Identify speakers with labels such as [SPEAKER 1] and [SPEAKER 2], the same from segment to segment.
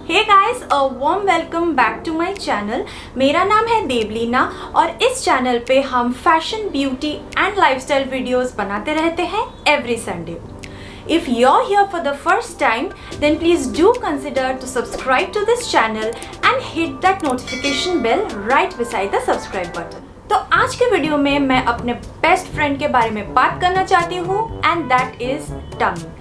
[SPEAKER 1] Hey guys, a warm welcome back to my channel. मेरा नाम है देवलीना और इस चैनल पे हम fashion, beauty and lifestyle videos बनाते रहते हैं every Sunday. If you're here for the first time, then please do consider to subscribe to this channel and hit that notification bell right beside the subscribe button. तो आज के video में मैं अपने best friend के बारे में बात करना चाहती हूँ and that is tummy.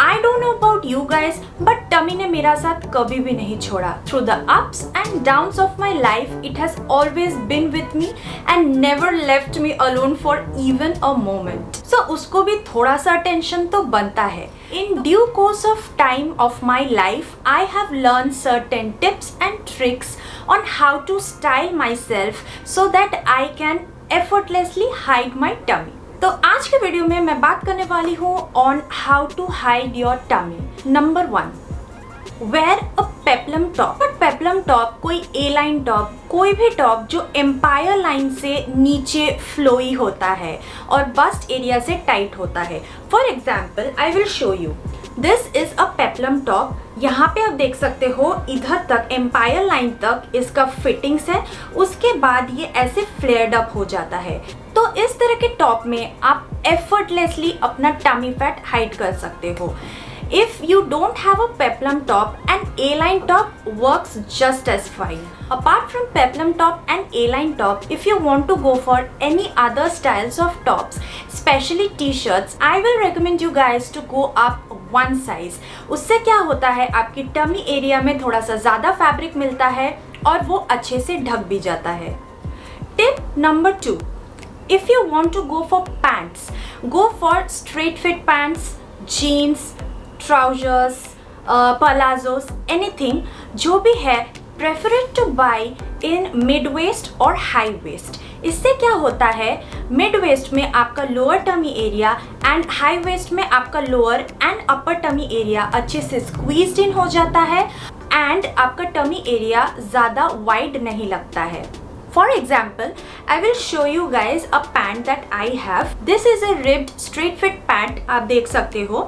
[SPEAKER 1] I don't know about you guys, but tummy ने मेरा साथ कभी भी नहीं छोड़ा। Through the ups and downs of my life it has always been with me and never left me alone for even a moment. So उसको भी थोड़ा सा टेंशन तो बनता है। In due course of time of my life, I have learned certain tips and tricks on how to style myself so that I can effortlessly hide my tummy. तो आज के वीडियो में मैं बात करने वाली हूँ on how to hide your tummy. Number 1, wear a peplum top. But peplum top कोई ए लाइन टॉप, कोई भी टॉप जो एम्पायर लाइन से नीचे फ्लोई होता है और बस्ट एरिया से टाइट होता है। For example I will show you, this is a peplum top. यहाँ पे आप देख सकते हो इधर तक एम्पायर लाइन तक इसका फिटिंग्स है, उसके बाद ये ऐसे फ्लेयर्ड अप हो जाता है। तो इस तरह के टॉप में आप एफर्टलेसली अपना टमी फैट हाइड कर सकते हो। If you don't have a peplum top, an A-line top works just as fine. Apart from peplum top and A-line top, if you want to go for any other styles of tops, especially t-shirts, I will recommend you guys to go up one size. उससे क्या होता है, आपकी tummy area में थोड़ा सा ज़्यादा fabric मिलता है और वो अच्छे से ढक भी जाता है। Tip number 2, if you want to go for pants, go for straight fit pants, jeans, trousers, palazzos, anything जो भी है, prefer it to buy in mid waist और हाई वेस्ट। इससे क्या होता है, मिड वेस्ट में आपका lower tummy area and high waist में आपका lower and upper tummy area अच्छे से स्क्वीज्ड इन हो जाता है एंड आपका टमी एरिया ज़्यादा वाइड नहीं लगता है। For example, I will show you guys a pant that I have. This is a ribbed straight fit pant, आप देख सकते हो,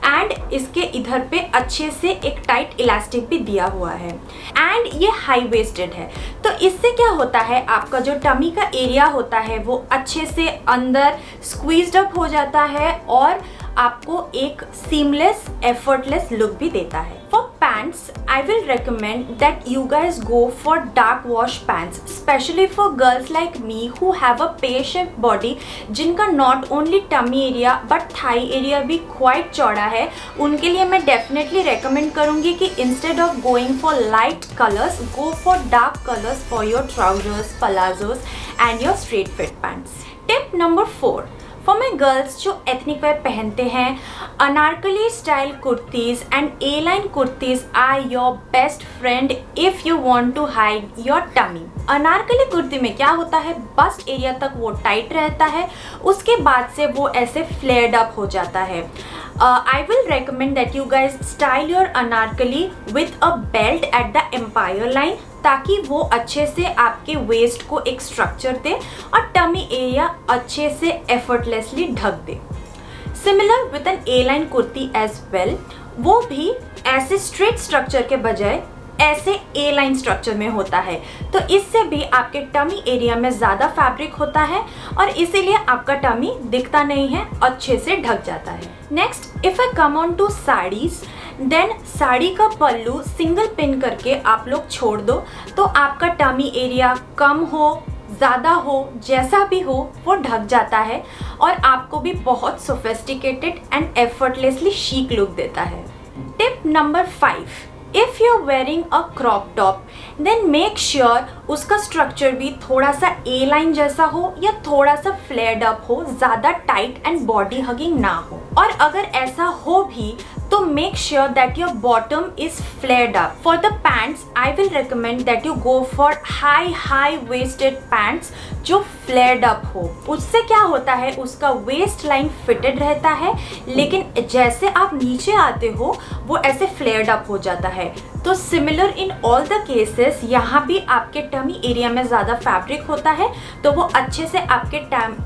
[SPEAKER 1] एंड इसके इधर पे अच्छे से एक टाइट इलास्टिक भी दिया हुआ है एंड ये हाई वेस्टेड है। तो इससे क्या होता है, आपका जो टमी का एरिया होता है वो अच्छे से अंदर स्क्वीज्ड अप हो जाता है और आपको एक सीमलेस एफर्टलेस लुक भी देता है। For pants, I will recommend that you guys go for dark wash pants, especially for girls like me who have a pear-shaped body, जिनका not only tummy area but thigh area भी quite चौड़ा है। उनके लिए मैं definitely recommend करूँगी कि instead of going for light colors, go for dark colors for your trousers, palazzos and your straight fit pants. Tip number 4, for my girls जो ethnic wear पहनते हैं, Anarkali style kurtis and A line kurtis are your best friend if you want to hide your tummy. Anarkali kurti में क्या होता है, bast area तक वो tight रहता है, उसके बाद से वो ऐसे फ्लेयर्ड अप हो जाता है। I will recommend that you guys style your Anarkali with a belt at the empire line, ताकि वो अच्छे से आपके वेस्ट को एक स्ट्रक्चर दे और टमी एरिया अच्छे से एफर्टलेसली ढक दे। Similar with an A line kurti as well, वो भी ऐसे स्ट्रेट स्ट्रक्चर के बजाय ऐसे ए लाइन स्ट्रक्चर में होता है। तो इससे भी आपके टमी एरिया में ज़्यादा फैब्रिक होता है और इसीलिए आपका टमी दिखता नहीं है, अच्छे से ढक जाता है। Next, if I come on to saris, then sari का पल्लू सिंगल पिन करके आप लोग छोड़ दो तो आपका टमी एरिया कम हो ज़्यादा हो जैसा भी हो वो ढक जाता है और आपको भी बहुत sophisticated and effortlessly chic look देता है। Tip number 5, if you are wearing a crop top then make sure उसका स्ट्रक्चर भी थोड़ा सा ए लाइन जैसा हो या थोड़ा सा फ्लेयर्ड अप हो, ज़्यादा टाइट एंड बॉडी हगिंग ना हो। और अगर ऐसा हो भी तो make sure that your bottom is flared up. For the pants, I will recommend that you go for high waisted pants जो flared up हो। उससे क्या होता है, उसका waist line fitted रहता है, लेकिन जैसे आप नीचे आते हो वो ऐसे flared up हो जाता है। तो similar in all the cases, यहाँ भी आपके टमी एरिया में ज़्यादा फैब्रिक होता है तो वो अच्छे से आपके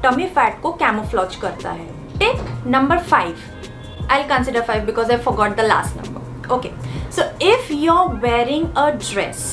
[SPEAKER 1] टमी फैट को कैमोफ्लेज करता है। Tip number 5, I'll consider 5 because I forgot the last number. Okay, so if you're wearing a dress,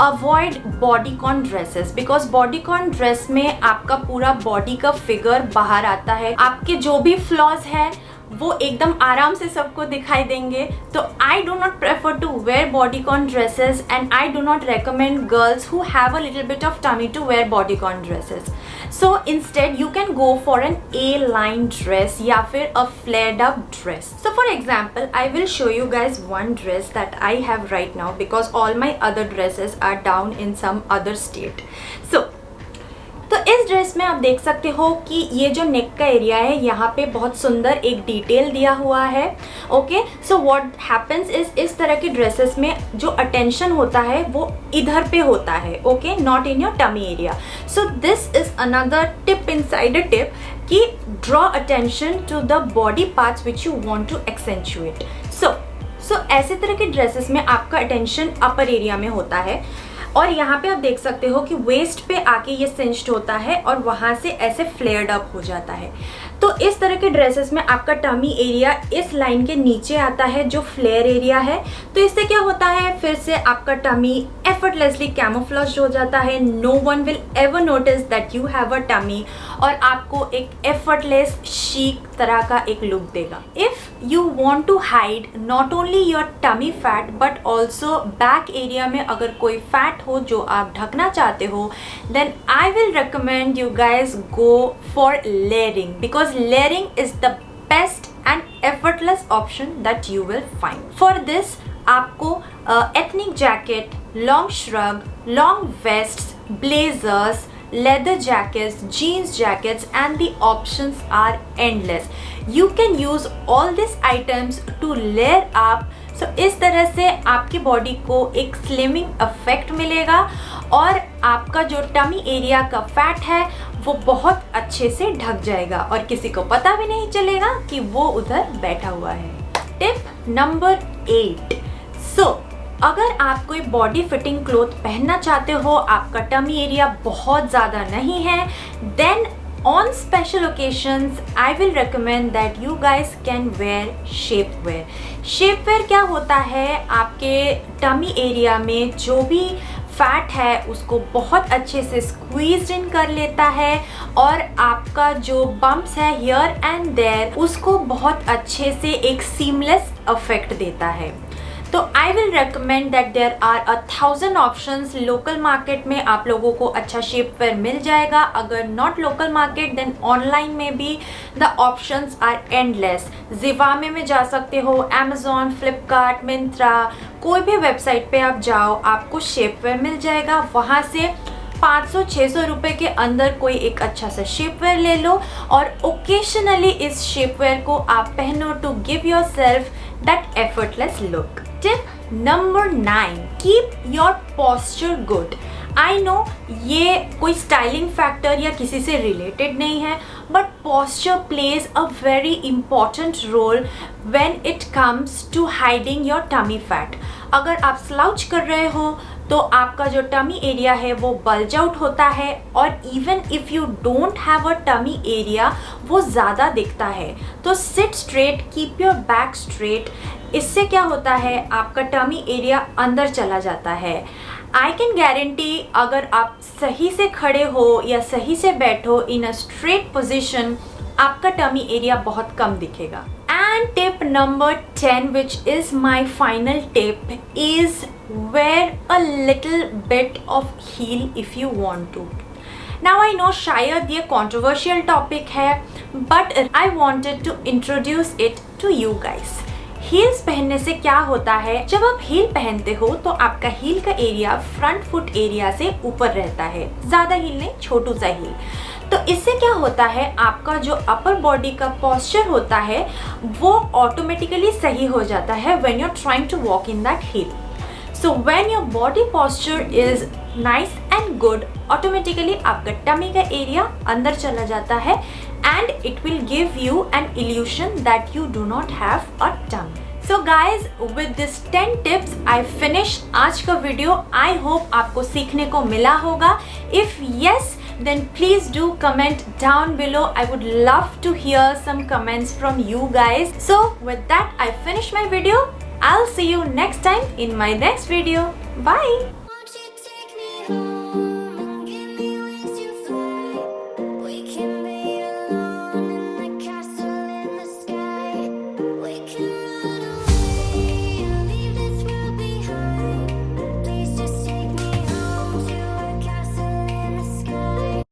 [SPEAKER 1] avoid bodycon dresses, because bodycon dress में आपका पूरा बॉडी का फिगर बाहर आता है, आपके जो भी फ्लॉज है वो एकदम आराम से सबको दिखाई देंगे. तो I do not prefer to wear bodycon dresses and I do not recommend girls who have a little bit of tummy to wear bodycon dresses. So instead you can go for an A line dress या फिर a flared up dress. So for example I will show you guys one dress that I have right now because all my other dresses are down in some other state. तो इस dress में आप देख सकते हो कि ये जो नेक का एरिया है यहाँ पे बहुत सुंदर एक डिटेल दिया हुआ है. ओके, सो व्हाट हैपेंस इस तरह की ड्रेसेस में जो अटेंशन होता है वो इधर पे होता है. Okay, not in your tummy area. So this is another tip inside a tip कि draw attention to the body parts which you want to accentuate. So ऐसे तरह की ड्रेसेस में आपका अटेंशन अपर एरिया में होता है और यहाँ पे आप देख सकते हो कि वेस्ट पे आके ये सिंच्ड होता है और वहाँ से ऐसे फ्लेयर्ड अप हो जाता है. तो इस तरह के ड्रेसेस में आपका टमी एरिया इस लाइन के नीचे आता है जो फ्लेयर एरिया है. तो इससे क्या होता है, फिर से आपका टमी एफर्टलेसली कैमोफ्लेज हो जाता है. No one will ever notice that you have a tummy और आपको एक एफर्टलेस शीक तरह का एक लुक देगा. If you want to hide not only your tummy fat but also back area में अगर कोई फैट हो जो आप ढकना चाहते हो, then I will recommend you guys go for layering because layering is the best and effortless option that you will find. For this आपको ethnic jacket, long shrug, long vests, blazers, leather jackets, jeans jackets and the options are endless. You can use all these items to layer up. So इस तरह से आपकी body को एक slimming effect मिलेगा और आपका जो टमी एरिया का फैट है वो बहुत अच्छे से ढक जाएगा और किसी को पता भी नहीं चलेगा कि वो उधर बैठा हुआ है. Tip number 8. सो अगर आप कोई बॉडी फिटिंग क्लोथ पहनना चाहते हो, आपका टमी एरिया बहुत ज़्यादा नहीं है, then on special occasions I will recommend that you guys can wear shapewear. Shapewear क्या होता है, आपके टमी एरिया में जो भी फैट है उसको बहुत अच्छे से स्क्वीज इन कर लेता है और आपका जो बम्प्स है हियर एंड देयर उसको बहुत अच्छे से एक सीमलेस इफेक्ट देता है. तो I will recommend that there are 1000 options. Local market में आप लोगों को अच्छा शेपवेयर मिल जाएगा. अगर not local market then online में भी the options are endless. Zivame में जा सकते हो, अमेजोन, फ्लिपकार्ट, मिंत्रा, कोई भी वेबसाइट पे आप जाओ आपको शेपवेयर मिल जाएगा. वहाँ से 500-600 रुपये के अंदर कोई एक अच्छा सा शेपवेयर ले लो और ओकेशनली इस शेपवेयर को आप पहनो to give yourself that effortless look. Tip number 9. Keep your posture good. I know ये कोई स्टाइलिंग फैक्टर या किसी से रिलेटेड नहीं है but posture plays a very important role when it comes to hiding your tummy fat. अगर आप slouch कर रहे हो तो आपका जो टमी एरिया है वो बल्ज आउट होता है और even if you don't have a tummy area वो ज़्यादा दिखता है. तो sit straight, keep your back straight. इससे क्या होता है, आपका टमी एरिया अंदर चला जाता है. आई कैन गारंटी अगर आप सही से खड़े हो या सही से बैठो इन अ स्ट्रेट पोजिशन आपका टमी एरिया बहुत कम दिखेगा. And tip number 10, which is my final tip, is wear a little bit of heel if you want to. Now I know शायद ये controversial topic है but I wanted to introduce it to you guys. Heels पहनने से क्या होता है, जब आप हील पहनते हो तो आपका हील का एरिया फ्रंट फुट एरिया से ऊपर रहता है. ज़्यादा हील नहीं, छोटू सा हील. तो इससे क्या होता है, आपका जो अपर बॉडी का पोस्चर होता है वो ऑटोमेटिकली सही हो जाता है when you are trying to walk in that heel. So when your body posture is nice and good, automatically आपका टमी का एरिया अंदर चला जाता है and it will give you an illusion that you do not have a tummy. So guys, with this 10 tips I finish आज का video. I hope आपको सीखने को मिला होगा. If yes, then please do comment down below. I would love to hear some comments from you guys. So with that I finish my video. I'll see you next time in my next video. Bye.